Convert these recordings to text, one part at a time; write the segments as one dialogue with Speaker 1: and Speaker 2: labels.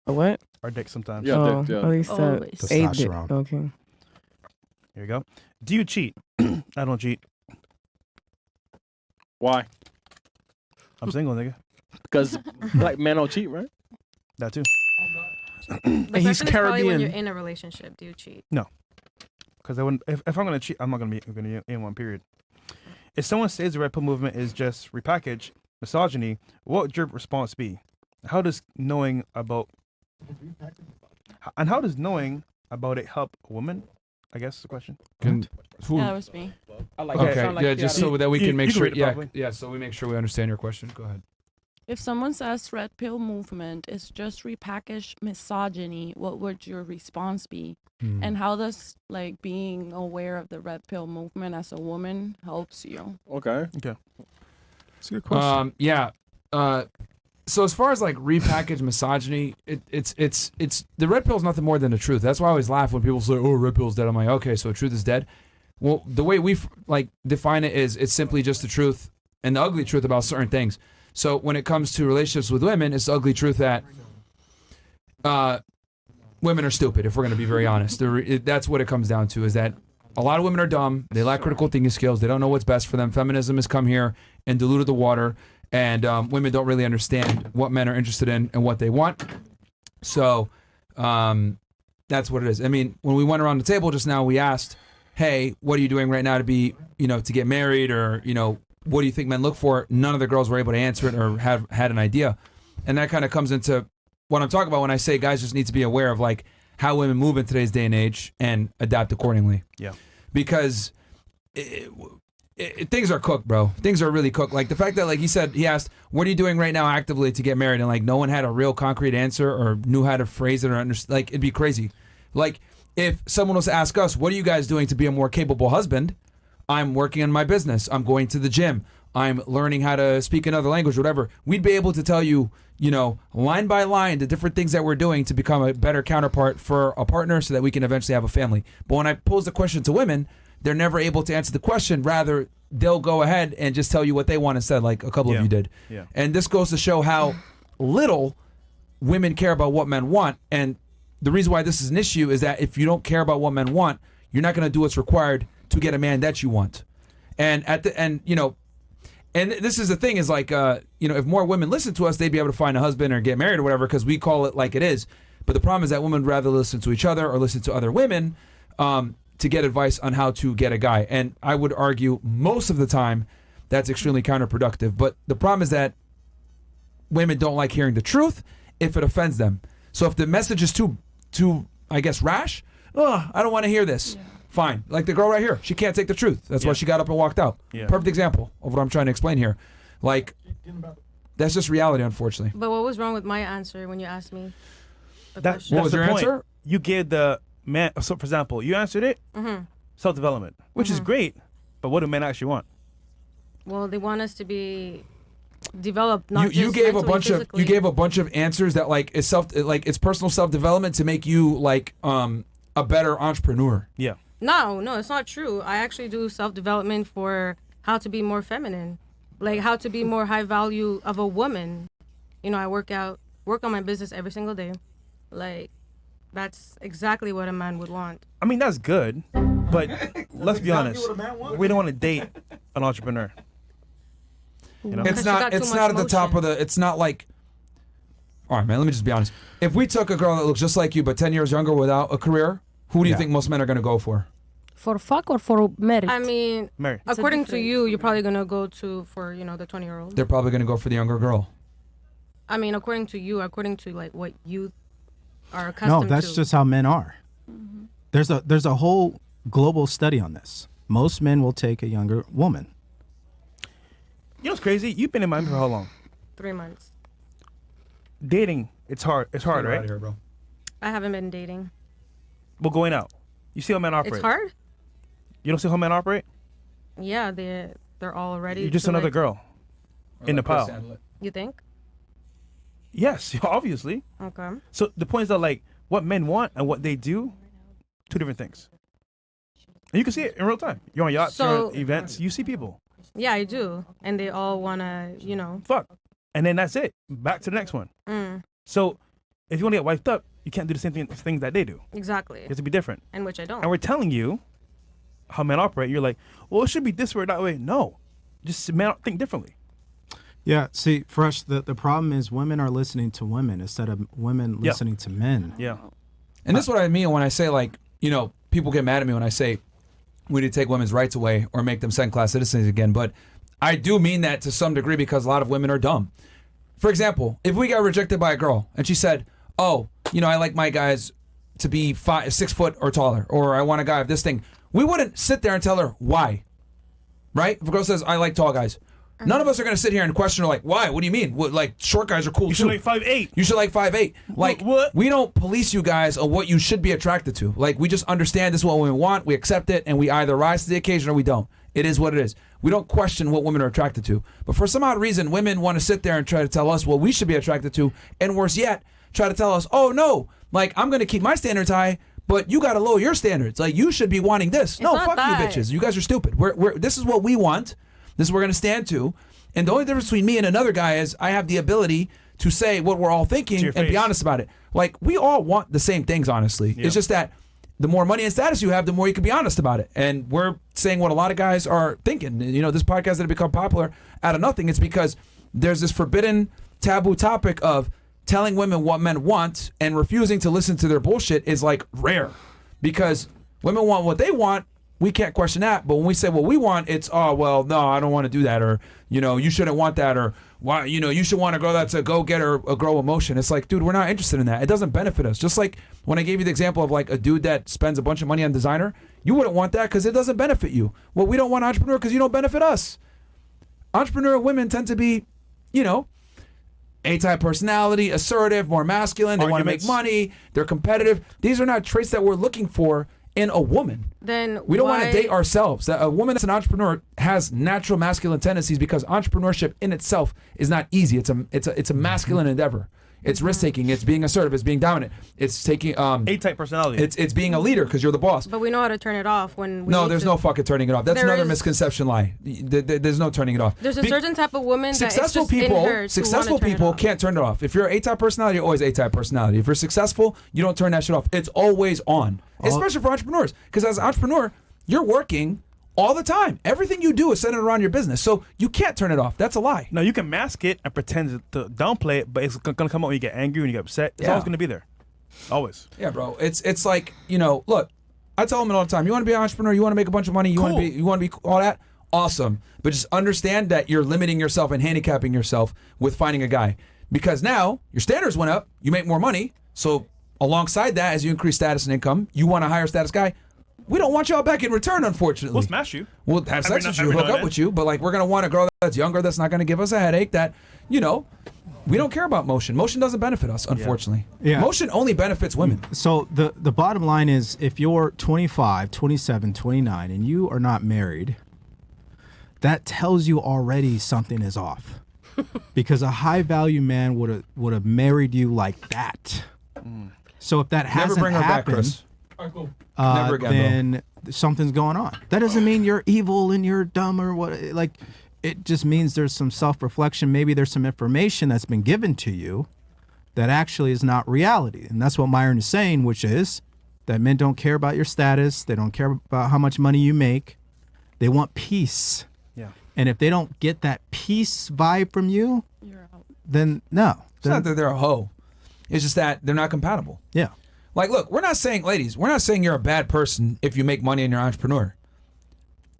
Speaker 1: A what?
Speaker 2: Our dick sometimes.
Speaker 3: Yeah,
Speaker 1: Oh,
Speaker 3: dick, yeah.
Speaker 1: at least
Speaker 4: Always.
Speaker 1: a dick.
Speaker 5: Testosterone.
Speaker 1: Okay.
Speaker 2: Here you go. Do you cheat? I don't cheat.
Speaker 3: Why?
Speaker 2: I'm single, nigga.
Speaker 3: Because black men don't cheat, right?
Speaker 2: That too.
Speaker 4: The
Speaker 6: He's
Speaker 4: question is probably when
Speaker 6: Caribbean.
Speaker 4: you're in a relationship. Do you cheat?
Speaker 2: Because I wouldn't. If I'm gonna cheat, I'm not gonna be in one. Period. If someone says the red pill movement is just repackaged misogyny, what would your response be? How does knowing about it help a woman? I guess is the question.
Speaker 5: Can, who,
Speaker 7: That was me.
Speaker 3: I like
Speaker 5: okay,
Speaker 3: that.
Speaker 5: yeah, just so that we
Speaker 2: You-
Speaker 5: can make
Speaker 2: you can
Speaker 5: sure.
Speaker 2: read it
Speaker 5: Yeah,
Speaker 2: properly.
Speaker 5: yeah, so we make sure we understand your question. Go ahead.
Speaker 7: If someone says red pill movement is just repackaged misogyny, what would your response be?
Speaker 5: Hmm.
Speaker 7: And how does like being aware of the red pill movement as a woman helps you?
Speaker 3: Okay.
Speaker 5: It's a good question. Yeah. So as far as like repackaged misogyny, it's the red pill is nothing more than the truth. That's why I always laugh when people say, "Oh, red pill's dead." I'm like, okay, so truth is dead. Well, the way we like define it is it's simply just the truth and the ugly truth about certain things. So when it comes to relationships with women, it's the ugly truth that women are stupid. If we're going to be very honest, that's what it comes down to. Is that a lot of women are dumb. They lack critical thinking skills. They don't know what's best for them. Feminism has come here and diluted the water. And women don't really understand what men are interested in and what they want. So that's what it is. I mean, when we went around the table just now, we asked, hey, what are you doing right now to be, to get married, or, what do you think men look for? None of the girls were able to answer it or had an idea. And that kind of comes into what I'm talking about when I say guys just need to be aware of like how women move in today's day and age and adapt accordingly.
Speaker 2: Yeah.
Speaker 5: Because things are cooked, bro. Things are really cooked. Like the fact that, like he asked, what are you doing right now actively to get married? And like no one had a real concrete answer or knew how to phrase it or understand. Like it'd be crazy. Like if someone was to ask us, what are you guys doing to be a more capable husband? I'm working on my business. I'm going to the gym. I'm learning how to speak another language, whatever. We'd be able to tell you, line by line, the different things that we're doing to become a better counterpart for a partner so that we can eventually have a family. But when I pose the question to women, they're never able to answer the question. Rather, they'll go ahead and just tell you what they want instead, like a couple of you did.
Speaker 2: Yeah.
Speaker 5: And this goes to show how little women care about what men want. And the reason why this is an issue is that if you don't care about what men want, you're not going to do what's required to get a man that you want. And and this is the thing is like, if more women listen to us, they'd be able to find a husband or get married or whatever because we call it like it is. But the problem is that women would rather listen to each other or listen to other women to get advice on how to get a guy. And I would argue most of the time that's extremely counterproductive. But the problem is that women don't like hearing the truth if it offends them. So if the message is too I guess, rash, I don't want to hear this. Yeah. Fine. Like the girl right here. She can't take the truth. That's why she got up and walked out. Yeah. Perfect example of what I'm trying to explain here. Like, that's just reality, unfortunately.
Speaker 4: But what was wrong with my answer when you asked me the
Speaker 2: What
Speaker 4: question?
Speaker 2: was your answer? You gave the man, so for example, you answered it, self-development, which is great, but what do men actually want?
Speaker 4: Well, they want us to be developed, not
Speaker 5: you
Speaker 4: just
Speaker 5: gave
Speaker 4: mentally, physically.
Speaker 5: you gave a bunch of answers that like is it's personal self-development to make you like a better entrepreneur.
Speaker 2: Yeah.
Speaker 4: No, it's not true. I actually do self-development for how to be more feminine, like how to be more high value of a woman. I work on my business every single day. Like, that's exactly what a man would want.
Speaker 2: I mean, that's good, but let's be honest. We don't want to date an entrepreneur.
Speaker 5: It's not at the top of the, it's not like, all right, man, let me just be honest. If we took a girl that looks just like you, but 10 years younger without a career, who do you think most men are going to go for?
Speaker 1: For fuck or for marriage?
Speaker 4: I mean,
Speaker 2: married.
Speaker 4: According to you, you're probably going to go for, the 20-year-old.
Speaker 5: They're probably going to go for the younger girl.
Speaker 4: I mean, according to you, according to like what you are accustomed to.
Speaker 6: No, that's just how men are. Mm-hmm. There's a whole global study on this. Most men will take a younger woman.
Speaker 2: You know what's crazy? You've been in Miami for how long?
Speaker 4: 3 months.
Speaker 2: Dating, it's hard. It's hard, right?
Speaker 5: Out of here, bro.
Speaker 4: I haven't been dating.
Speaker 2: Well, going out. You see how men operate.
Speaker 4: It's hard?
Speaker 2: You don't see how men operate?
Speaker 4: Yeah, they're all ready.
Speaker 2: You're just another girl in the pile.
Speaker 4: You think?
Speaker 2: Yes, obviously.
Speaker 4: Okay.
Speaker 2: So the point is that like what men want and what they do, two different things. And you can see it in real time. You're on yachts, you're on events, you see people.
Speaker 4: Yeah, I do. And they all want to,
Speaker 2: Fuck. And then that's it. Back to the next one. So if you want to get wiped up, you can't do the same things that they do.
Speaker 4: Exactly.
Speaker 2: It has to be different.
Speaker 4: And which I don't.
Speaker 2: And we're telling you how men operate. You're like, well, it should be this way or that way. No, just men think differently.
Speaker 6: Yeah, see, Fresh, the problem is women are listening to women instead of women listening to men.
Speaker 2: Yeah.
Speaker 5: And this is what I mean when I say, like, you know, people get mad at me when I say we need to take women's rights away or make them second-class citizens again. But I do mean that to some degree because a lot of women are dumb. For example, if we got rejected by a girl and she said, oh, you know, I like my guys to be 6 foot or taller, or I want a guy of this thing, we wouldn't sit there and tell her why, right? If a girl says, I like tall guys, none of us are going to sit here and question her like, why? What do you mean? What, like, short guys are cool
Speaker 2: You
Speaker 5: too.
Speaker 2: should like 5'8".
Speaker 5: You should like 5'8". Like,
Speaker 2: What?
Speaker 5: we don't police you guys on what you should be attracted to. Like, we just understand this is what women want, we accept it, and we either rise to the occasion or we don't. It is what it is. We don't question what women are attracted to. But for some odd reason, women want to sit there and try to tell us what we should be attracted to, and worse yet, try to tell us, oh no, like, I'm going to keep my standards high, but you got to lower your standards. Like, you should be wanting this. No,
Speaker 4: not
Speaker 5: fuck
Speaker 4: that.
Speaker 5: you bitches. You guys are stupid. This is what we want. This is what we're going to stand to. And the only difference between me and another guy is I have the ability to say what we're all thinking and be honest about it. Like, we all want the same things, honestly.
Speaker 2: Yeah.
Speaker 5: It's just that the more money and status you have, the more you can be honest about it. And we're saying what a lot of guys are thinking. You know, this podcast that had become popular out of nothing, it's because there's this forbidden taboo topic of telling women what men want and refusing to listen to their bullshit is like rare. Because women want what they want, we can't question that. But when we say what we want, it's, oh, well, no, I don't want to do that. Or, you know, you shouldn't want that. Or, why, you know, you should want a girl that's a go-getter, a girl emotion. It's like, dude, we're not interested in that. It doesn't benefit us. Just like when I gave you the example of like a dude that spends a bunch of money on designer, you wouldn't want that because it doesn't benefit you. Well, we don't want entrepreneur because you don't benefit us. Entrepreneur women tend to be, you know, A-type personality, assertive, more masculine. They want to make money. They're competitive. These are not traits that we're looking for in a woman.
Speaker 4: Then
Speaker 5: We don't want to date ourselves. A woman that's an entrepreneur has natural masculine tendencies because entrepreneurship in itself is not easy. It's a masculine endeavor. It's risk taking. It's being assertive. It's being dominant. It's taking
Speaker 2: A-type personality.
Speaker 5: It's being a leader because you're the boss.
Speaker 4: But we know how to turn it off when we
Speaker 5: No,
Speaker 4: need
Speaker 5: there's
Speaker 4: to.
Speaker 5: no fucking turning it off. That's
Speaker 4: There
Speaker 5: another
Speaker 4: is.
Speaker 5: misconception lie. There's no turning it off.
Speaker 4: There's a certain type of woman that it's
Speaker 5: Successful
Speaker 4: just in
Speaker 5: people,
Speaker 4: her to
Speaker 5: successful
Speaker 4: wanna turn it
Speaker 5: people
Speaker 4: off.
Speaker 5: can't turn it off. If you're A-type personality, you're always A-type personality. If you're successful, you don't turn that shit off. It's always on, especially for entrepreneurs. Because as an entrepreneur, you're working all the time. Everything you do is centered around your business, so you can't turn it off. That's a lie.
Speaker 2: No, you can mask it and pretend to downplay it, but it's gonna come out when you get angry, when you get upset. It's
Speaker 5: Yeah.
Speaker 2: always gonna be there. Always.
Speaker 5: Yeah, bro. It's like, you know, look, I tell them all the time, you want to be an entrepreneur, you want to make a bunch of money, you want to be all that, awesome. But just understand that you're limiting yourself and handicapping yourself with finding a guy. Because now your standards went up, you make more money, so alongside that, as you increase status and income, you want a higher status guy. We don't want y'all back in return, unfortunately.
Speaker 2: We'll smash you.
Speaker 5: We'll have sex with you,
Speaker 2: every now
Speaker 5: hook
Speaker 2: and
Speaker 5: up
Speaker 2: then.
Speaker 5: with you, but like we're gonna want a girl that's younger, that's not gonna give us a headache. That, you know, we don't care about motion. Motion doesn't benefit us, unfortunately.
Speaker 6: Yeah.
Speaker 5: Motion only benefits women.
Speaker 6: So the bottom line is if you're 25, 27, 29 and you are not married, that tells you already something is off. Because a high value man would have married you like that. So if that
Speaker 5: Never
Speaker 6: hasn't
Speaker 5: bring her back,
Speaker 6: happened,
Speaker 5: Chris. Never again,
Speaker 6: then something's going on. That doesn't mean you're evil and you're dumb or what. Like, it just means there's some self-reflection. Maybe there's some information that's been given to you that actually is not reality. And that's what Myron is saying, which is that men don't care about your status. They don't care about how much money you make. They want peace.
Speaker 2: Yeah.
Speaker 6: And if they don't get that peace vibe from you,
Speaker 7: You're out.
Speaker 6: then no.
Speaker 5: It's not that they're a hoe. It's just that they're not compatible.
Speaker 6: Yeah.
Speaker 5: Like, look, we're not saying, ladies, we're not saying you're a bad person if you make money and you're an entrepreneur.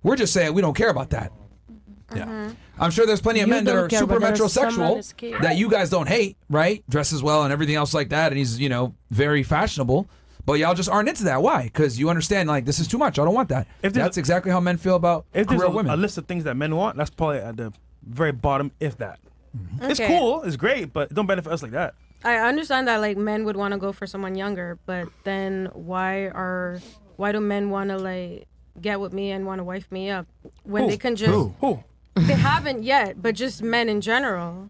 Speaker 5: We're just saying we don't care about that.
Speaker 6: Yeah.
Speaker 5: I'm sure there's plenty of
Speaker 1: You
Speaker 5: men that
Speaker 1: don't
Speaker 5: are
Speaker 1: care,
Speaker 5: super
Speaker 1: but there's someone
Speaker 5: metrosexual
Speaker 1: who's scared.
Speaker 5: that you guys don't hate, right? Dresses well and everything else like that, and he's, you know, very fashionable. But y'all just aren't into that. Why? Because you understand, like, this is too much. I don't want that.
Speaker 2: If there's
Speaker 5: That's exactly how men feel about
Speaker 2: If there's
Speaker 5: career
Speaker 2: a
Speaker 5: women.
Speaker 2: list of things that men want, that's probably at the very bottom, if that. It's
Speaker 4: Okay.
Speaker 2: cool, it's great, but it don't benefit us like that.
Speaker 4: I understand that like men would want to go for someone younger, but then why do men want to like get with me and want to wife me up when
Speaker 2: Who?
Speaker 4: they can just
Speaker 2: Who?
Speaker 4: they haven't yet, but just men in general,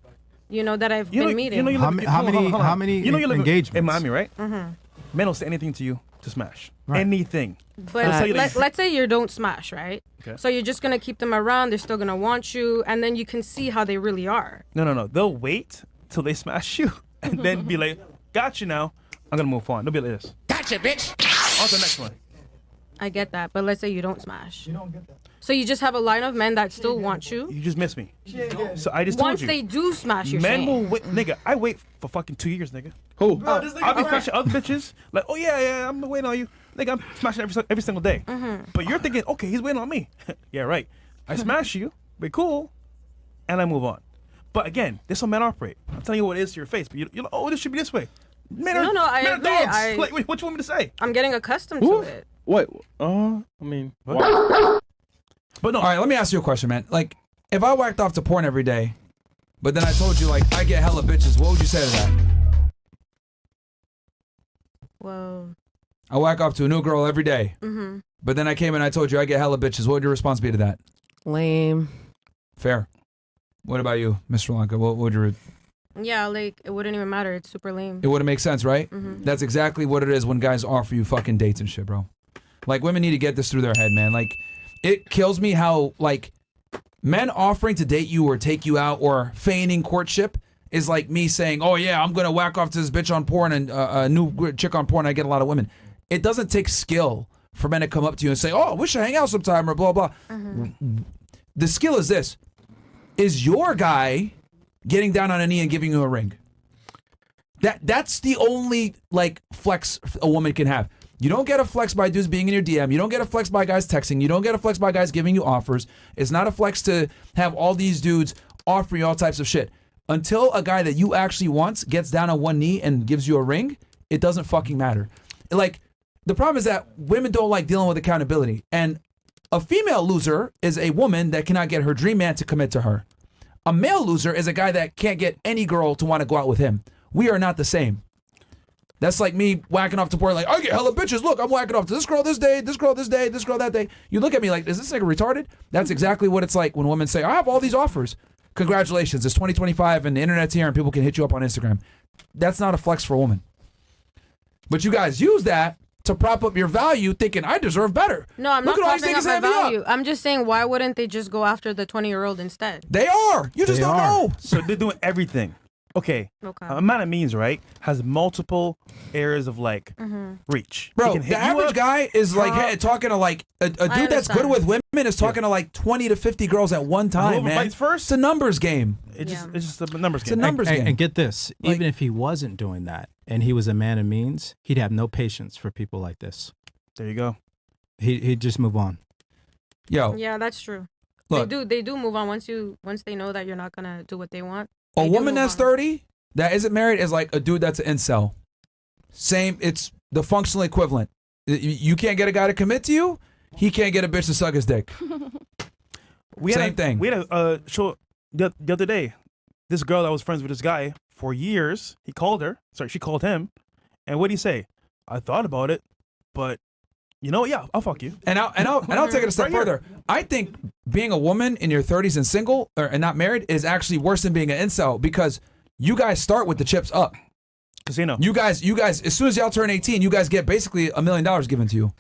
Speaker 4: you know, that I've been meeting.
Speaker 2: you
Speaker 6: How
Speaker 2: live-
Speaker 6: many-
Speaker 2: hold on, hold on.
Speaker 6: how many
Speaker 2: you live
Speaker 6: engagements?
Speaker 2: in Miami, right?
Speaker 4: Mm-hmm.
Speaker 2: Men will say anything to you to smash.
Speaker 6: Right.
Speaker 2: Anything.
Speaker 4: But
Speaker 2: They'll tell you that you-
Speaker 4: let's say you don't smash, right?
Speaker 2: Okay.
Speaker 4: So you're just gonna keep them around. They're still gonna want you, and then you can see how they really are.
Speaker 2: No. They'll wait till they smash you and then be like, got you now. I'm gonna move on. Don't be like this.
Speaker 8: Gotcha, bitch.
Speaker 2: On to the next one.
Speaker 4: I get that, but let's say you don't smash. You don't get that. So you just have a line of men that still want you.
Speaker 2: You just missed me. So I just
Speaker 4: Once
Speaker 2: told you.
Speaker 4: they do smash, you're
Speaker 2: Men
Speaker 4: saying.
Speaker 2: will wait, nigga. I wait for fucking 2 years, nigga.
Speaker 3: Who?
Speaker 2: I'll be smashing other bitches. Like, oh yeah, I'm waiting on you. Nigga, I'm smashing every single day. But you're thinking, okay, he's waiting on me. Yeah, right. I smash you, be cool, and I move on. But again, this is how men operate. I'm telling you what it is to your face. But you're like, oh, this should be this way. Men are,
Speaker 4: No, I
Speaker 2: men are
Speaker 4: agree.
Speaker 2: dogs. Like, what you want me to say?
Speaker 4: I'm getting accustomed to it.
Speaker 3: What? I mean,
Speaker 2: But no,
Speaker 5: All right, let me ask you a question, man. Like, if I whacked off to porn every day, but then I told you, like, I get hella bitches, what would you say to that?
Speaker 4: Well,
Speaker 5: I whack off to a new girl every day, but then I came and I told you I get hella bitches. What would your response be to that?
Speaker 1: Lame.
Speaker 5: Fair. What about you, Mr. Lanka? What would your...
Speaker 4: yeah, like, it wouldn't even matter. It's super lame.
Speaker 5: It wouldn't make sense, right? That's exactly what it is when guys offer you fucking dates and shit, bro. Like, women need to get this through their head, man. Like, it kills me how, like, men offering to date you or take you out or feigning courtship is like me saying, oh, yeah, I'm going to whack off to this bitch on porn and a new chick on porn. I get a lot of women. It doesn't take skill for men to come up to you and say, oh, we should hang out sometime or blah, blah. The skill is this. Is your guy getting down on a knee and giving you a ring? That's the only, like, flex a woman can have. You don't get a flex by dudes being in your DM. You don't get a flex by guys texting. You don't get a flex by guys giving you offers. It's not a flex to have all these dudes offer you all types of shit. Until a guy that you actually want gets down on one knee and gives you a ring, it doesn't fucking matter. Like, the problem is that women don't like dealing with accountability. And a female loser is a woman that cannot get her dream man to commit to her. A male loser is a guy that can't get any girl to want to go out with him. We are not the same. That's like me whacking off to porn, like, I get hella bitches. Look, I'm whacking off to this girl this day, this girl this day, this girl that day. You look at me like, is this nigga retarded? That's exactly what it's like when women say, I have all these offers. Congratulations, it's 2025 and the internet's here and people can hit you up on Instagram. That's not a flex for a woman. But you guys use that to prop up your value thinking, I deserve better.
Speaker 4: No, I'm
Speaker 5: Look
Speaker 4: not
Speaker 5: at all these
Speaker 4: propping up
Speaker 5: niggas
Speaker 4: my
Speaker 5: hitting me up.
Speaker 4: value. I'm just saying, why wouldn't they just go after the 20-year-old instead?
Speaker 5: They are. You just
Speaker 6: They
Speaker 5: don't
Speaker 6: are.
Speaker 5: know.
Speaker 2: so they're doing everything. Okay.
Speaker 4: Okay.
Speaker 2: A man of means, right, has multiple areas of, like, reach. He
Speaker 5: Bro,
Speaker 2: can
Speaker 5: the
Speaker 2: hit you
Speaker 5: average
Speaker 2: up.
Speaker 5: guy is like talking to like a dude that's good
Speaker 4: understand.
Speaker 5: with women is talking to like 20 to 50 girls at one time,
Speaker 2: Whoever
Speaker 5: man.
Speaker 2: bites first?
Speaker 5: It's a numbers game.
Speaker 2: It's
Speaker 4: Yeah.
Speaker 2: just a numbers
Speaker 5: It's
Speaker 2: game.
Speaker 5: a numbers game.
Speaker 6: And get this,
Speaker 5: Like-
Speaker 6: even if he wasn't doing that and he was a man of means, he'd have no patience for people like this.
Speaker 2: There you go.
Speaker 6: He'd just move on.
Speaker 5: Yo,
Speaker 4: Yeah, that's true.
Speaker 5: look,
Speaker 4: They do move on once they know that you're not gonna do what they want.
Speaker 5: a
Speaker 4: They do
Speaker 5: woman
Speaker 4: move
Speaker 5: that's
Speaker 4: on.
Speaker 5: 30 that isn't married is like a dude that's an incel. Same, it's the functional equivalent. You can't get a guy to commit to you. He can't get a bitch to suck his dick. Same thing.
Speaker 2: We had a show the other day. This girl that was friends with this guy for years. He called her. Sorry, she called him. And what did he say? I thought about it, but you know, yeah, I'll fuck you.
Speaker 5: And I'll take it a step
Speaker 2: Right here.
Speaker 5: further. I think being a woman in your 30s and single and not married is actually worse than being an incel because you guys start with the chips up.
Speaker 2: Casino.
Speaker 5: You guys, as soon as y'all turn 18, you guys get basically $1 million given to you.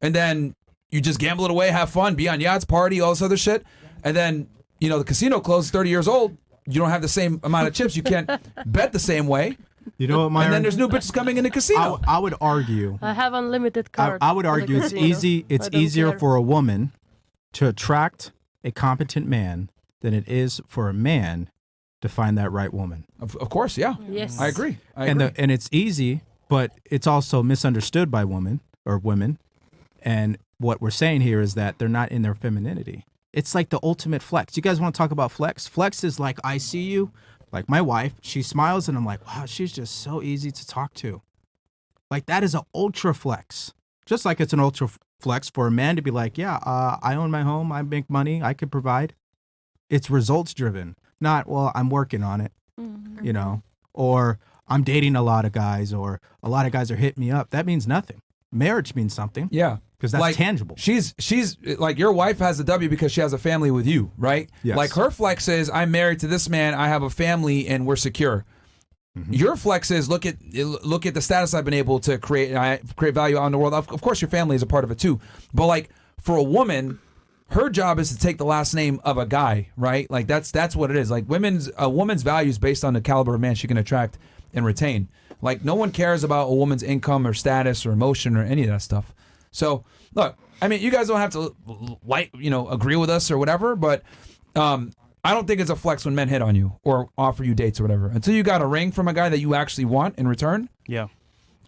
Speaker 5: And then you just gamble it away, have fun, be on yachts, party, all this other shit. And then, you know, the casino closes 30 years old. You don't have the same amount of chips. You can't bet the same way.
Speaker 6: You know what, Myron?
Speaker 5: And then there's new bitches coming in the casino.
Speaker 6: I would argue.
Speaker 1: I have unlimited
Speaker 6: I,
Speaker 1: card.
Speaker 6: I would
Speaker 1: for the
Speaker 6: argue it's
Speaker 1: casino.
Speaker 6: easy. It's
Speaker 1: I don't
Speaker 6: easier
Speaker 1: care.
Speaker 6: for a woman to attract a competent man than it is for a man to find that right woman.
Speaker 5: Of course, yeah.
Speaker 1: Yes.
Speaker 5: I agree.
Speaker 6: And it's easy, but it's also misunderstood by women or women. And what we're saying here is that they're not in their femininity. It's like the ultimate flex. You guys want to talk about flex? Flex is like, I see you, like my wife, she smiles and I'm like, wow, she's just so easy to talk to. Like that is an ultra flex. Just like it's an ultra flex for a man to be like, yeah, I own my home, I make money, I could provide. It's results driven, not, well, I'm working on it, you know, or I'm dating a lot of guys or a lot of guys are hitting me up. That means nothing. Marriage means something.
Speaker 5: Yeah.
Speaker 6: Because that's
Speaker 5: like,
Speaker 6: tangible.
Speaker 5: She's like, your wife has a W because she has a family with you, right?
Speaker 6: Yes.
Speaker 5: Like her flex is, I'm married to this man, I have a family, and we're secure.
Speaker 6: Mm-hmm.
Speaker 5: Your flex is look at the status I've been able to create. I create value out in the world. Of course, your family is a part of it too. But like for a woman, her job is to take the last name of a guy, right? Like that's what it is. Like a woman's value is based on the caliber of man she can attract and retain. Like no one cares about a woman's income or status or emotion or any of that stuff. So look, I mean, you guys don't have to agree with us or whatever, but I don't think it's a flex when men hit on you or offer you dates or whatever. Until you got a ring from a guy that you actually want in return.
Speaker 2: Yeah.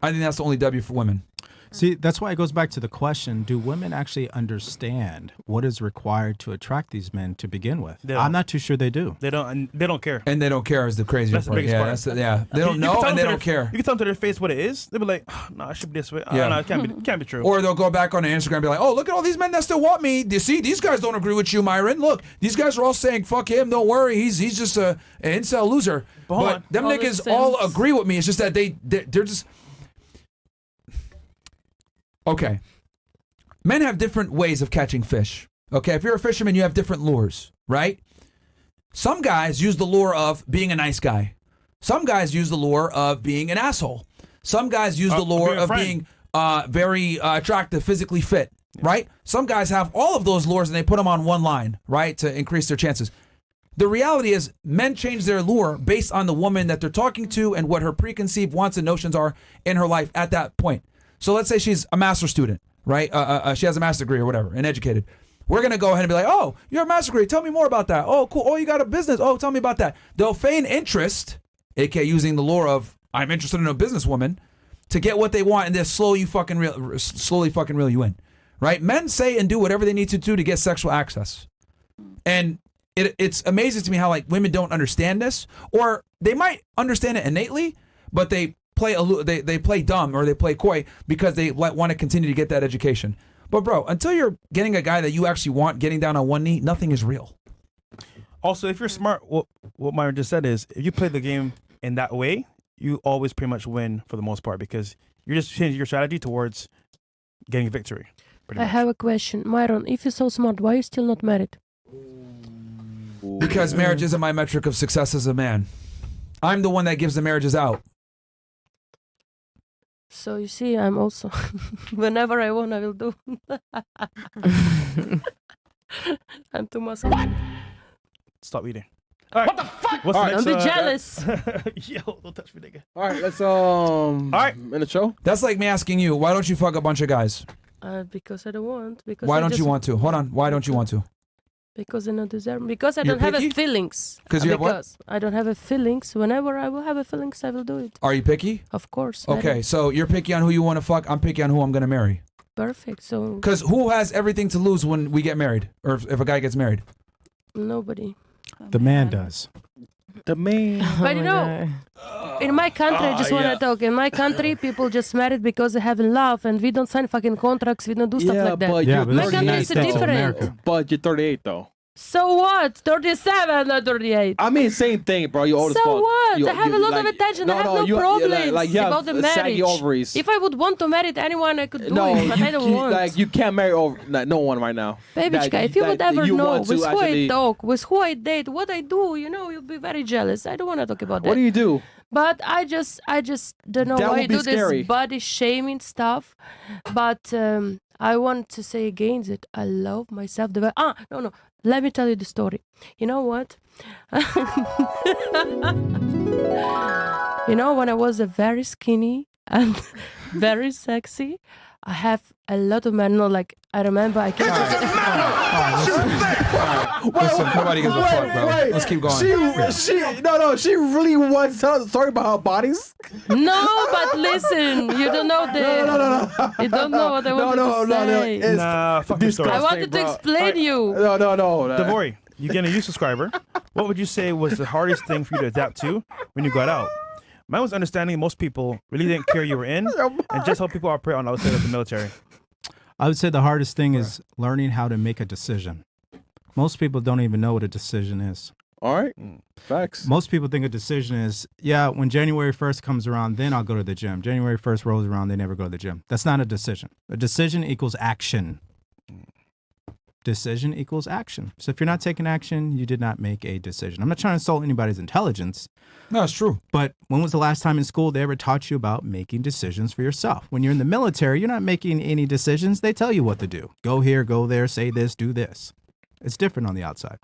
Speaker 5: I think that's the only W for women.
Speaker 6: See, that's why it goes back to the question, do women actually understand what is required to attract these men to begin with? I'm not too sure they do.
Speaker 2: They don't care.
Speaker 5: And they don't care is the craziest part.
Speaker 2: Biggest part.
Speaker 5: They don't know and they don't care.
Speaker 2: You can tell them to their face what it is. They'll be like, oh, no, I should be this way.
Speaker 5: Yeah.
Speaker 2: No, it can't be true.
Speaker 5: Or they'll go back on Instagram and be like, oh, look at all these men that still want me. You see, these guys don't agree with you, Myron. Look, these guys are all saying, fuck him, don't worry. He's just an incel loser. But them
Speaker 7: All
Speaker 5: niggas
Speaker 7: the
Speaker 5: all
Speaker 7: Sims.
Speaker 5: agree with me. It's just that they're just... Okay. Men have different ways of catching fish. Okay, if you're a fisherman, you have different lures, right? Some guys use the lure of being a nice guy. Some guys use the lure of being an asshole. Some guys use the lure of being very attractive, physically fit, right? Some guys have all of those lures and they put them on one line, right, to increase their chances. The reality is men change their lure based on the woman that they're talking to and what her preconceived wants and notions are in her life at that point. So let's say she's a master's student, right? She has a master's degree or whatever, and educated. We're going to go ahead and be like, oh, you're a master's degree. Tell me more about that. Oh, cool. Oh, you got a business. Oh, tell me about that. They'll feign interest, aka using the lure of I'm interested in a businesswoman, to get what they want and then slowly fucking reel you in, right? Men say and do whatever they need to do to get sexual access. And it's amazing to me how like women don't understand this, or they might understand it innately, but they play dumb or they play coy because they want to continue to get that education. But bro, until you're getting a guy that you actually want getting down on one knee, nothing is real.
Speaker 2: Also, if you're smart, what Myron just said is if you play the game in that way, you always pretty much win for the most part because you're just changing your strategy towards getting a victory.
Speaker 1: I have a question. Myron, if you're so smart, why are you still not married?
Speaker 5: Because marriage isn't my metric of success as a man. I'm the one that gives the marriages out.
Speaker 1: So you see, I'm also, whenever I want, I will do. I'm too masculine.
Speaker 2: Stop eating. All right. What the fuck? What's
Speaker 1: Don't be jealous.
Speaker 2: Yo, don't touch me, nigga.
Speaker 3: All right, let's in the show.
Speaker 5: That's like me asking you, why don't you fuck a bunch of guys?
Speaker 1: Because I don't want. Because
Speaker 5: Why
Speaker 1: I
Speaker 5: don't
Speaker 1: just,
Speaker 5: you want to? Hold on. Why don't you want to?
Speaker 1: Because I don't deserve. Because I
Speaker 5: You're
Speaker 1: don't have
Speaker 5: picky?
Speaker 1: a feelings.
Speaker 5: Because you have what?
Speaker 1: Because I don't have a feelings. Whenever I will have a feelings, I will do it.
Speaker 5: Are you picky?
Speaker 1: Of course.
Speaker 5: Okay, so you're picky on who you want to fuck. I'm picky on who I'm going to marry.
Speaker 1: Perfect. So
Speaker 5: Because who has everything to lose when we get married? Or if a guy gets married?
Speaker 1: nobody.
Speaker 6: The man does.
Speaker 3: The man.
Speaker 1: But you know, in my country, I just want to talk. In my country, people just married because they have love, and we don't sign fucking contracts. We don't do stuff like that.
Speaker 3: But
Speaker 6: Yeah,
Speaker 3: you're
Speaker 6: but that's the
Speaker 3: 38
Speaker 6: United States of
Speaker 1: different.
Speaker 6: America.
Speaker 3: But you're 38 though.
Speaker 1: So what? 37, not 38.
Speaker 3: I mean, same thing, bro. You're old as fuck.
Speaker 1: So what?
Speaker 3: You-
Speaker 1: I have
Speaker 3: you-
Speaker 1: a lot
Speaker 3: like-
Speaker 1: of attention. I have no
Speaker 3: you
Speaker 1: problems
Speaker 3: like you have
Speaker 1: about the
Speaker 3: saggy
Speaker 1: marriage.
Speaker 3: ovaries.
Speaker 1: If I would want to marry anyone, I could do
Speaker 3: no,
Speaker 1: it, but I don't want.
Speaker 3: Like you can't marry over no one right now.
Speaker 1: Babichka,
Speaker 3: Like,
Speaker 1: if you would
Speaker 3: like,
Speaker 1: ever
Speaker 3: you
Speaker 1: know
Speaker 3: want to
Speaker 1: with who I
Speaker 3: actually-
Speaker 1: talk, with who I date, what I do, you'll be very jealous. I don't want to talk about that.
Speaker 3: What do you do?
Speaker 1: But I just don't know
Speaker 3: That
Speaker 1: why
Speaker 3: would
Speaker 1: you
Speaker 3: be
Speaker 1: do
Speaker 3: scary.
Speaker 1: this body shaming stuff. But I want to say against it. I love myself. No. Let me tell you the story. You know what? You know, when I was very skinny and very sexy, I have a lot of men. I remember I came.
Speaker 5: Listen, nobody gives a fuck, bro. Let's keep going.
Speaker 3: She really wants to tell a story about her bodies.
Speaker 1: No, but listen, you don't know
Speaker 3: No.
Speaker 1: You don't know what I wanted to say.
Speaker 3: It's
Speaker 2: Nah, fuck your story.
Speaker 1: I wanted to
Speaker 3: bro.
Speaker 1: explain you.
Speaker 3: No.
Speaker 2: Devori, you get a new subscriber. What would you say was the hardest thing for you to adapt to when you got out? Mine was understanding most people really didn't care you were in and just how people operate on the outside of the military.
Speaker 6: I would say the hardest thing is learning how to make a decision. Most people don't even know what a decision is.
Speaker 3: All right. Facts.
Speaker 6: Most people think a decision is, when January 1st comes around, then I'll go to the gym. January 1st rolls around, they never go to the gym. That's not a decision. A decision equals action. decision equals action. So if you're not taking action, you did not make a decision. I'm not trying to insult anybody's intelligence,
Speaker 5: No, it's true.
Speaker 6: but when was the last time in school they ever taught you about making decisions for yourself? When you're in the military, you're not making any decisions. They tell you what to do. Go here, go there, say this, do this. It's different on the outside.